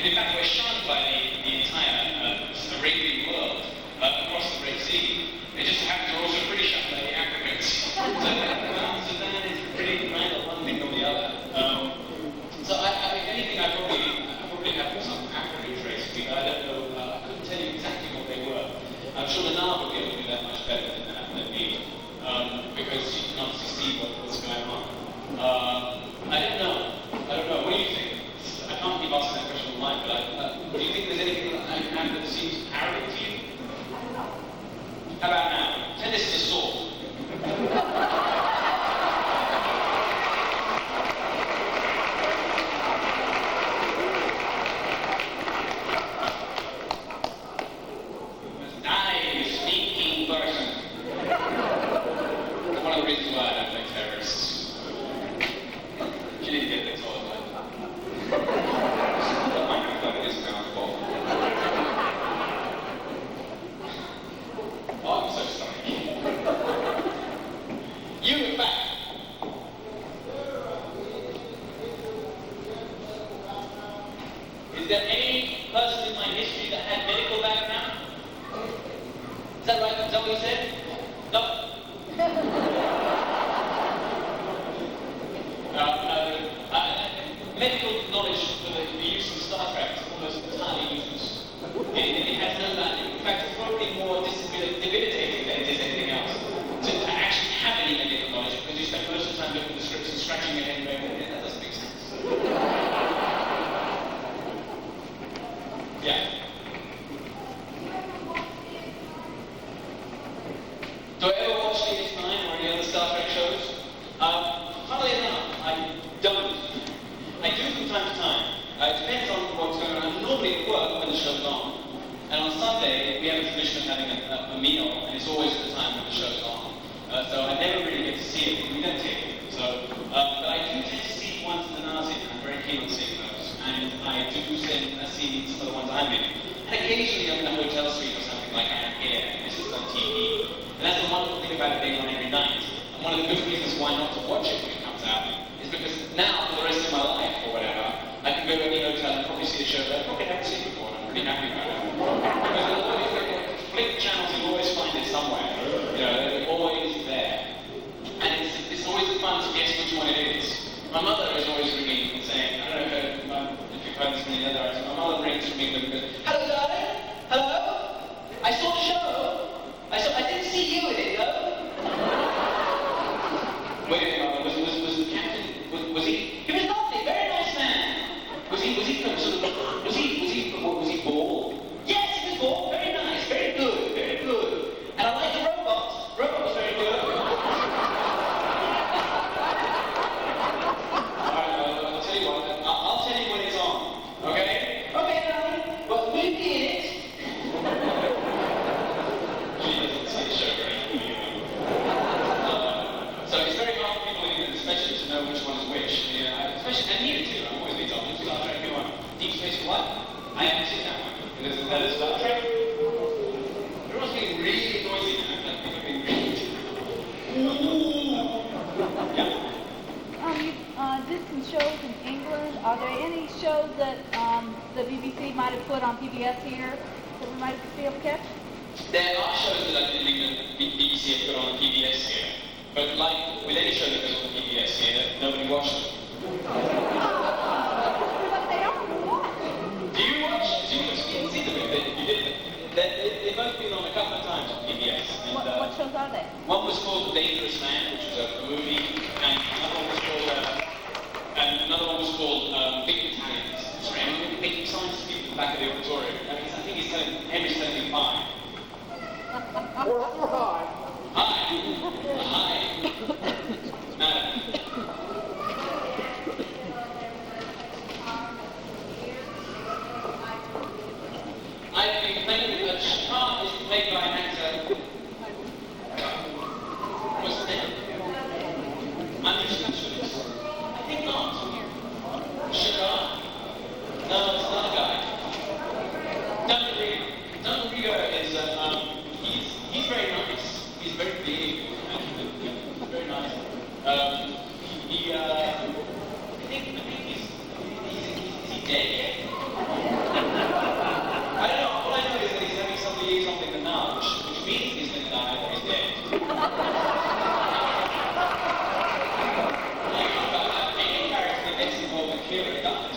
And in fact, we're shunned by the entire Arabian world across the Red Sea. It just happens we're also pretty shunned by the Africans. So Sudan is pretty kind of one thing or the other. So if anything, I probably have some African traits, but I don't know, I couldn't tell you exactly what they were. I'm sure the Nile would be able to do that much better than me, because you can obviously see what's going on. I don't know. What do you think? I can't keep asking that question online, but do you think there's anything that I can have that seems arrogant to you? How about now? Pretend this is a sword. Is there any person in my history that had medical background? Is that right? Is that what you said? No? Medical knowledge for the use of Star Trek is almost entirely useless. It has no value. In fact, it's probably more debilitating than it is anything else. To actually have any medical knowledge, because you spend most of the time looking at the scripts and scratching your head and going, that doesn't make sense. Yeah. Do I ever watch DS9 or any other Star Trek shows? Funnily enough, I don't. I do from time to time. It depends on what's going on. I'm normally at work when the show's on. And on Sunday, we have a tradition of having a meal, and it's always at the time when the show's on. So I never really get to see it. We don't take it. So, but I do tend to see ones in the Nazi, and I'm very keen on seeing those. And I do see some of the ones I'm in. And occasionally I'm in a hotel suite or something like I am here, and this is on TV. And that's the wonderful thing about it being on every night. And one of the good reasons why not to watch it when it comes out is because now, for the rest of my life or whatever, I can go to any hotel and probably see a show that I probably haven't seen before, and I'm pretty happy about it. Because flick channels, you always find it somewhere. You know, they're always there. And it's always fun to guess which one it is. My mother is always ringing and saying, I don't know if you've heard this from the other artists, my mother rings from England and goes, hello darling, hello? I saw the show. I didn't see you in it, though. Wait a minute, was the captain, was he was lovely, very nice man. Was he bald? Yes, he was bald, very nice, very good, very good. And I like the robot. Robot was very good. Alright, I'll tell you what, I'll tell you when it's on, okay? Okay, darling, well, we'll be in it. She doesn't see the show very clearly. So it's very hard for people, especially to know which one is which. Especially, and here too, I've always been told, which Star Trek you want? Deep Space One? I haven't seen that one. There's another Star Trek. Everyone's being really noisy now. People are being really... Yeah. You did some shows in England. Are there any shows that the BBC might have put on PBS here that we might be able to catch? There are shows that I didn't think the BBC have put on PBS here. But like with any show that goes on PBS here, nobody watched them. But they are what? Do you watch? You didn't see them? You didn't? They've both been on a couple of times on PBS. And, what shows are they? One was called Dangerous Man, which was a movie, and another one was called Big Italians. Sorry, I'm making signs to people in the back of the auditorium. I think Henry's telling me hi. Hi. Hi. Madam. I've been playing with a Shah is played by an actor. What's his name? I'm just not sure. I think not. Shah? No, it's not a guy. Don Rigo is he's very nice. He's very big and very nice. I think he's dead yet? I don't know. All I know is that he's having some liaison with the now, which means he's going to die or he's dead. Any character that gets involved with Kira dies.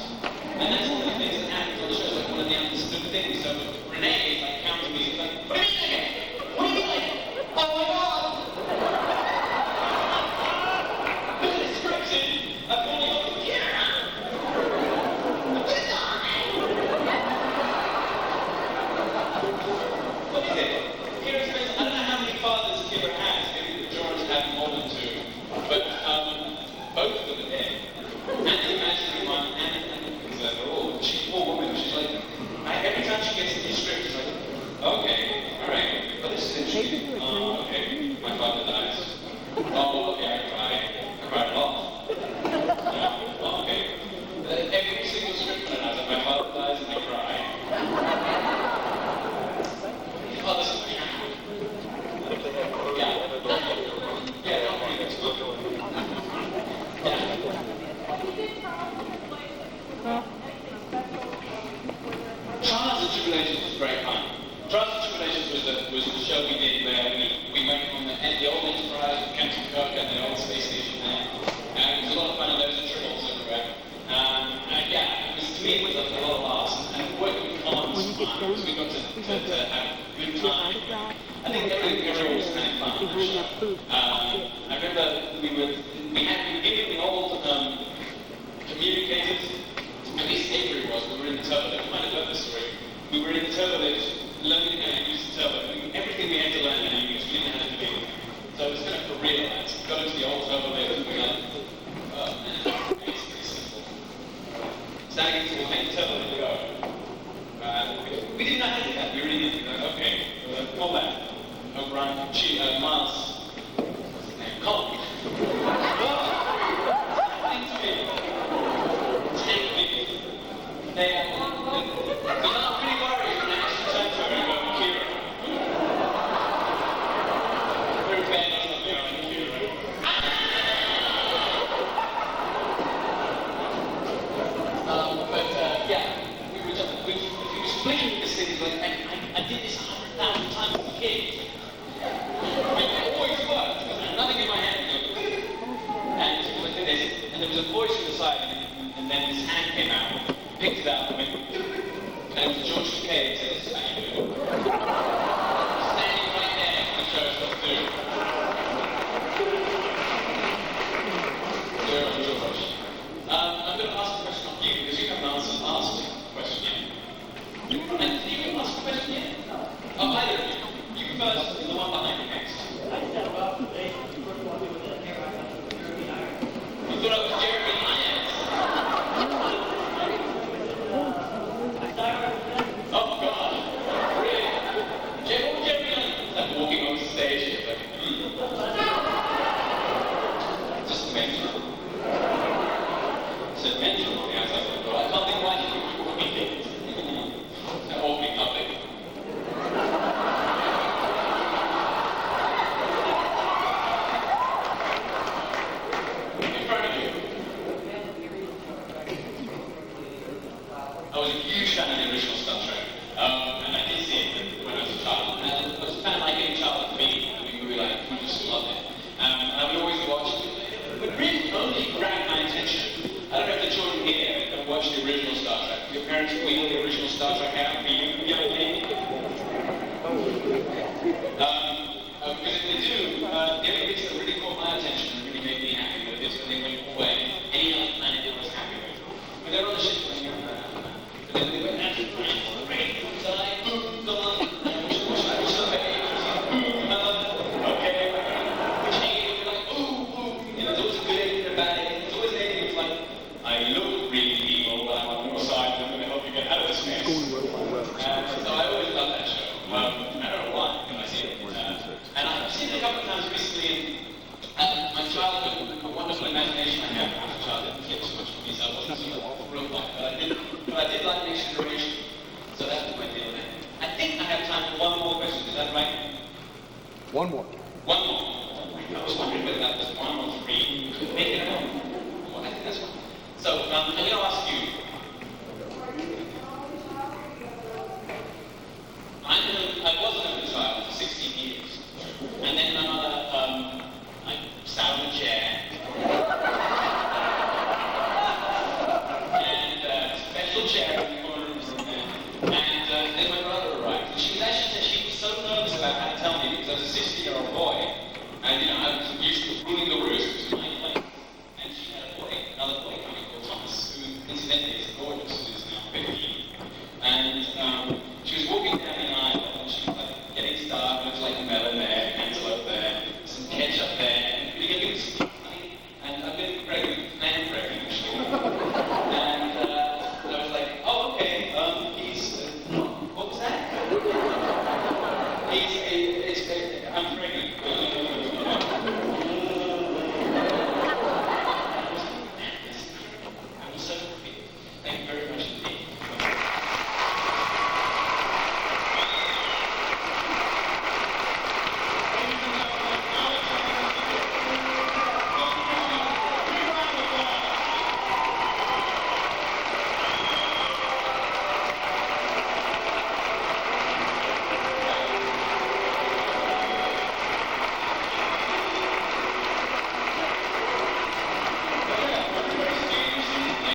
And that's one of the things that happens on the show. It's like one of the understood things. So Renee is like counting me. He's like, what do you mean again? What do you mean? Oh my God! Look at this scripted. I'm falling off the Kira. What is it? Kira spends, I don't know how many fathers Kira has. Maybe the majority have more than two. But both of them are dead. And the imaginary one and they're all, she's a poor woman. She's like, every time she gets a new script, she's like, okay, alright, but this is interesting. Oh, okay, my father dies. Oh, okay, I cried a lot. Yeah, oh, okay. Every single script that has, my father dies and I cry. Oh, this is yeah, don't worry, that's good. Yeah. Trials and Tribulations was very fun. Trials and Tribulations was the show we did where we went on the old Enterprise with Captain Kirk and the old space station there. And it was a lot of fun and loads of triples everywhere. And yeah, to me it was a lot of laughs. And working with Colin was fun because we got to have a good time. I think everyone was kind of fun on that show. I remember we were given the old communicators. At least Avery was. We were in the turbo. I might have heard this story. We were in the turbo lift, learning how to use the turbo. Everything we had to learn how to use, we didn't know how to do it. So it was kind of for real. Let's go into the old turbo lift and we're like, oh man, it's pretty simple. Standing into the main turbo lift, we go. We didn't know how to do that. We really didn't. Like, okay, call that. O'Brien, Miles. What's his name? Colin. They're not pretty worried when they actually turn to her and go, Kira. Very bad on the Kira. Yeah, we were explaining this thing, like, I did this 100,000 times as a kid. It always worked, because I had nothing in my hand. And she was like this, and there was a voice from the side, and then this hand came out. Picked it up and went, and it was George Takei and said, this is how you do it. Standing right there and he showed us what to do. George. I'm going to ask a question of you because you haven't asked a question yet. And did you even ask a question yet? Oh, either of you. You first and the one behind you next. You thought I was Jeremy Irons? Oh God! Really? Jeremy, like walking on stage, like, just a mention. It's a mention on the outside of the door. I can't think why you walking things. That won't be public. In front of you. I was a huge fan of the original Star Trek, and I did see it when I was a child, and it was kind of like any child for me. I mean, we just loved it. And I would always watch it, but really only grabbed my attention. I don't know if the children here have watched the original Star Trek. Your parents wheeled the original Star Trek out for you, young lady? Because if they do, the only bits that really caught my attention and really made me happy with is when they went away, any other planet I was happy with. When they're on the ship, when you're and then they went out to the planet, ready to die, boom, gone, and which okay, which egg, you're like, ooh, you know, there's always a good egg and a bad egg, there's always an egg that's like, I look really evil, but I'm on your side, and I'm going to help you get out of this mess. So I always love that show. I don't know why, when I see it. And I've seen it a couple of times recently, and my childhood, the wonderful imagination I had when I was a child, didn't get too much for myself, I wasn't seeing real life, but I did like Next Generation, so that was my deal there. I think I have time for one more question, is that right? One more. One more. I was wondering whether that was one or three. Make it one. Well, I think that's one. So, I'm going to ask you, that my brother arrived. And she was so nervous about how to tell me because I was a 16-year-old boy, and I was used to ruling the